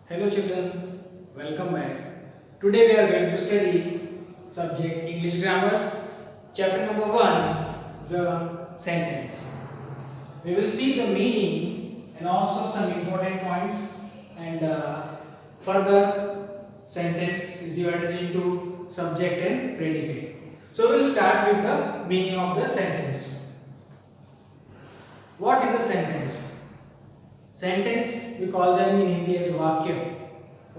Hello children, welcome back. Today we are going to study subject English grammar, chapter number 1, the sentence. We will see the meaning and also some important points, and further sentence is divided into subject and predicate. So we will start with the meaning of the sentence. What is a sentence? Sentence we call them in Hindi as vakya.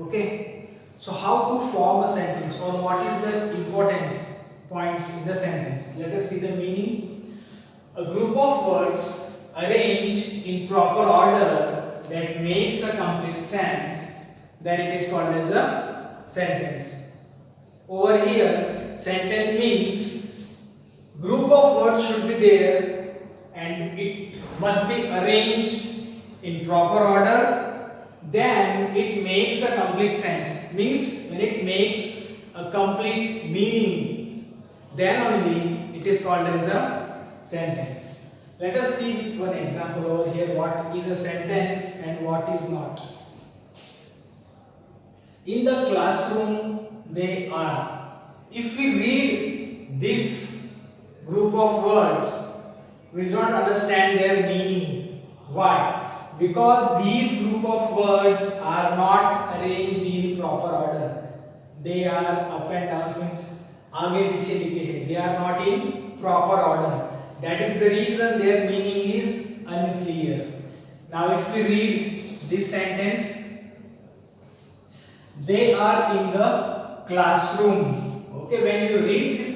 Okay. So how to form a sentence, or what is the importance points in the sentence? Let us see the meaning. A group of words arranged in proper order that makes a complete sense, then it is called as a sentence. Over here, sentence means group of words should be there and it must be arranged in proper order, then it makes a complete sense. Means when it makes a complete meaning, then only it is called as a sentence. Let us see with one example over here what is a sentence and what is not. In the classroom they are. If we read this group of words, we do not understand their meaning. Why? Because these group of words are not arranged in proper order. They are up and down, means आगे पीछे लिखे हैं. They are not in proper order. That is the reason their meaning is unclear. Now if we read this sentence, they are in the classroom. Okay, when you read this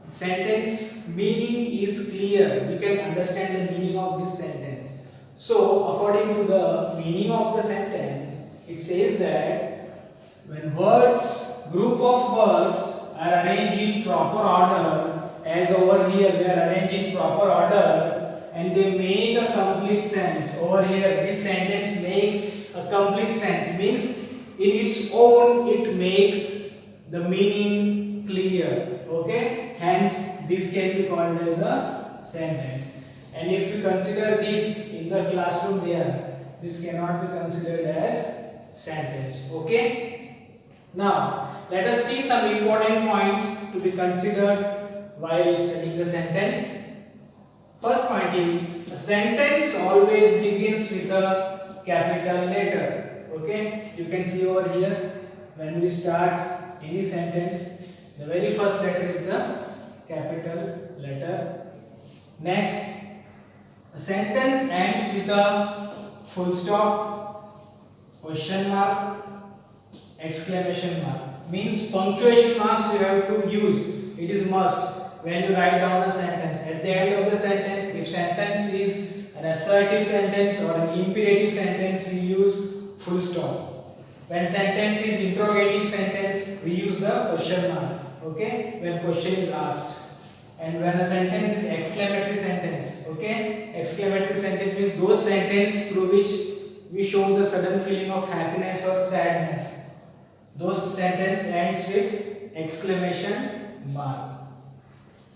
sentence meaning is clear. We can understand the meaning of this sentence. So, according to the meaning of the sentence, it says that when group of words are arranged in proper order, as over here they are arranged in proper order and they make a complete sense. Over here, this sentence makes a complete sense, means in its own it makes the meaning clear. Okay, hence this can be called as a sentence. And if we consider this in the classroom there, this cannot be considered as sentence. Okay. Now let us see some important points to be considered while studying the sentence. First point is, a sentence always begins with a capital letter. Okay, you can see over here when we start any sentence, the very first letter is the capital letter. Next, a sentence ends with a full stop, question mark, exclamation mark. Means punctuation marks you have to use. It is must when you write down a sentence. At the end of the sentence, if sentence is an assertive sentence or an imperative sentence, we use full stop. When sentence is interrogative sentence, we use the question mark. Okay, when question is asked. And when a sentence is exclamatory sentence, okay, exclamatory sentence means those sentences through which we show the sudden feeling of happiness or sadness. Those sentence ends with exclamation mark.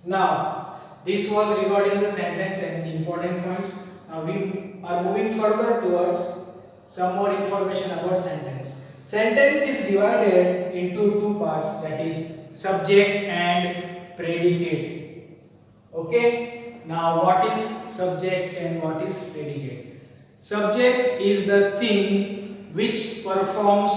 Now, this was regarding the sentence and the important points. Now we are moving further towards some more information about sentence. Sentence is divided into two parts, that is subject and predicate. Okay, now what is subject and what is predicate? Subject is the thing which performs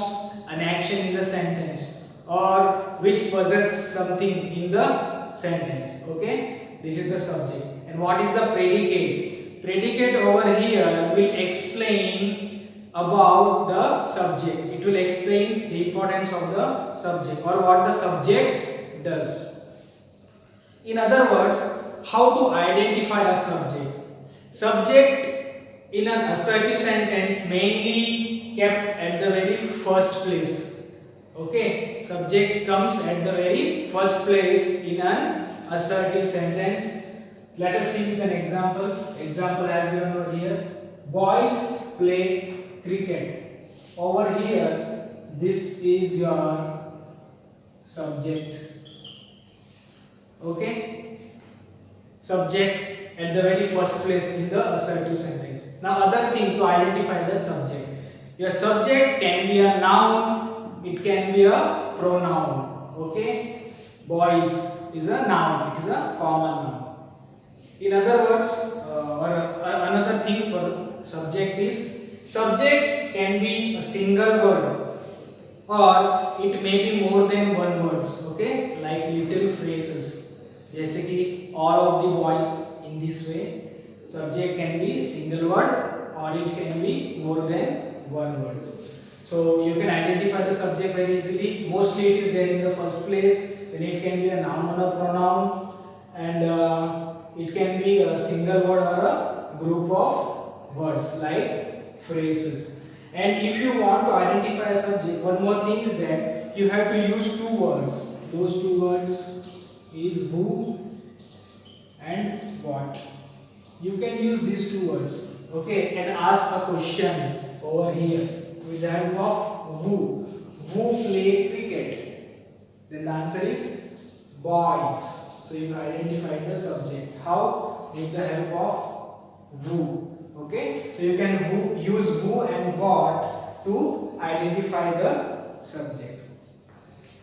an action in the sentence or which possesses something in the sentence. Okay, this is the subject. And what is the predicate? Predicate over here will explain about the subject. It will explain the importance of the subject or what the subject does. In other words, how to identify a subject. Subject in an assertive sentence mainly kept at the very first place. Okay, subject comes at the very first place in an assertive sentence. Let us see with an example. Example I have given over here. Boys play cricket. Over here, this is your subject. Okay, subject at the very first place in the assertive sentence. Now other thing to identify the subject. Your subject can be a noun, it can be a pronoun. Okay, boys is a noun, it is a common noun. In other words, another thing for subject is subject can be a single word or it may be more than one words. Okay, like little phrases. जैसे कि all of the boys in this way. Subject can be single word or it can be more than one words. So you can identify the subject very easily. Mostly it is there in the first place. Then it can be a noun or a pronoun, and it can be a single word or a group of words like phrases. And if you want to identify a subject, one more thing is that you have to use two words. Those two words is who and what. You can use these two words, okay, and ask a question over here with the help of who. Who play cricket? Then the answer is boys. So you identified the subject. How? With the help of who. Okay, so you can use who and what to identify the subject.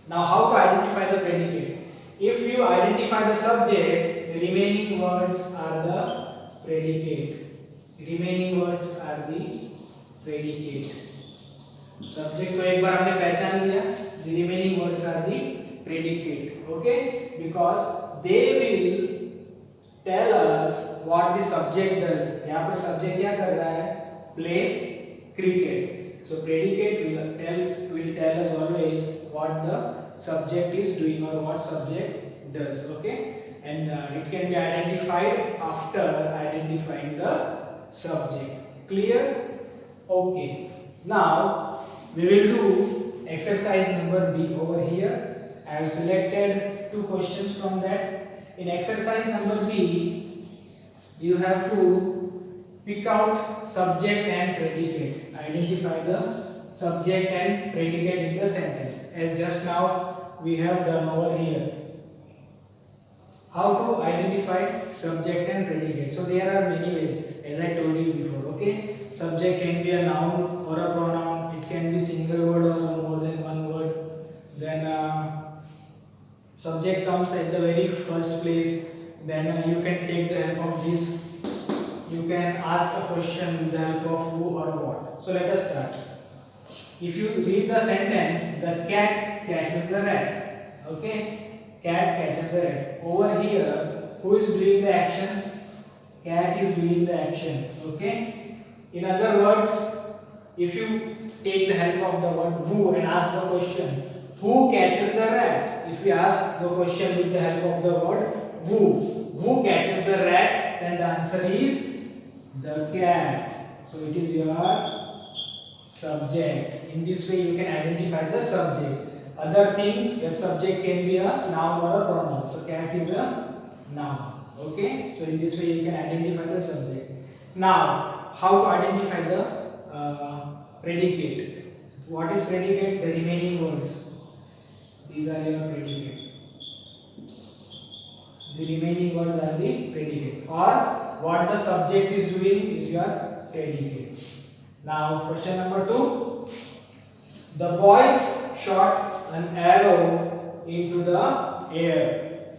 Now, how to identify the predicate? If you identify the subject, the remaining words are the predicate. Remaining words are the predicate. Subject को एक बार हमने पहचान लिया. The remaining words are the predicate. Okay, because they will tell us what the subject does. यहाँ पर subject क्या कर रहा है? Play cricket. So predicate will tell us always what the subject is doing or what subject does. Okay. And it can be identified after identifying the subject. Clear? Okay. Now we will do exercise number B over here. I have selected two questions from that. In exercise number B, you have to pick out subject and predicate. Identify the subject and predicate in the sentence, as just now we have done over here. How to identify subject and predicate? So there are many ways, as I told you before. Okay, subject can be a noun or a pronoun. It can be single word or more than one word. Then subject comes at the very first place. Then you can take the help of this. You can ask a question with the help of who or what. So let us start. If you read the sentence, the cat catches the rat. Okay. Cat catches the rat. Over here, who is doing the action? Cat is doing the action. Okay. In other words, if you take the help of the word who and ask the question, who catches the rat? If we ask the question with the help of the word who catches the rat, then the answer is the cat. So it is your subject. In this way, you can identify the subject. Other thing, your subject can be a noun or a pronoun. So cat is a noun. Okay. So in this way, you can identify the subject. Now, how to identify the predicate? What is predicate? The remaining words. These are your predicate. The remaining words are the predicate. Or what the subject is doing is your predicate. Now, question number 2. The boys shot an arrow into the air.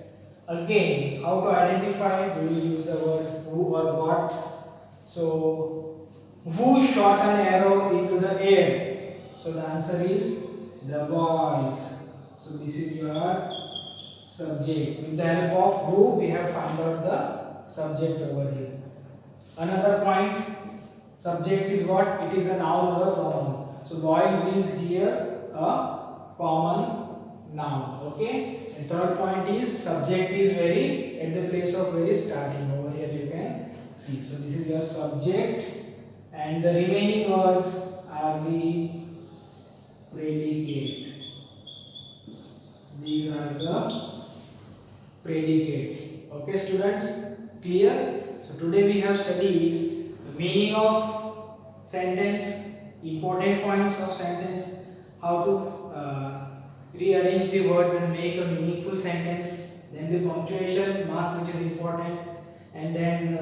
Again, how to identify? We will use the word who or what. So, who shot an arrow into the air? So, the answer is the boys. So, this is your subject. With the help of who, we have found out the subject over here. Another point, subject is what? It is a noun or a pronoun. So, boys is here a common noun. Okay. And third point is subject is very at the place of very starting. Over here you can see. So this is your subject, and the remaining words are the predicate. These are the predicate. Okay, students, clear? So today we have studied the meaning of sentence, important points of sentence, how to rearrange the words and make a meaningful sentence, then the punctuation marks, which is important, and then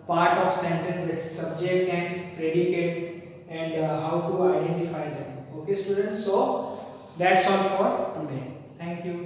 part of sentence, that subject and predicate, and how to identify them. Okay students, so that's all for today. Thank you.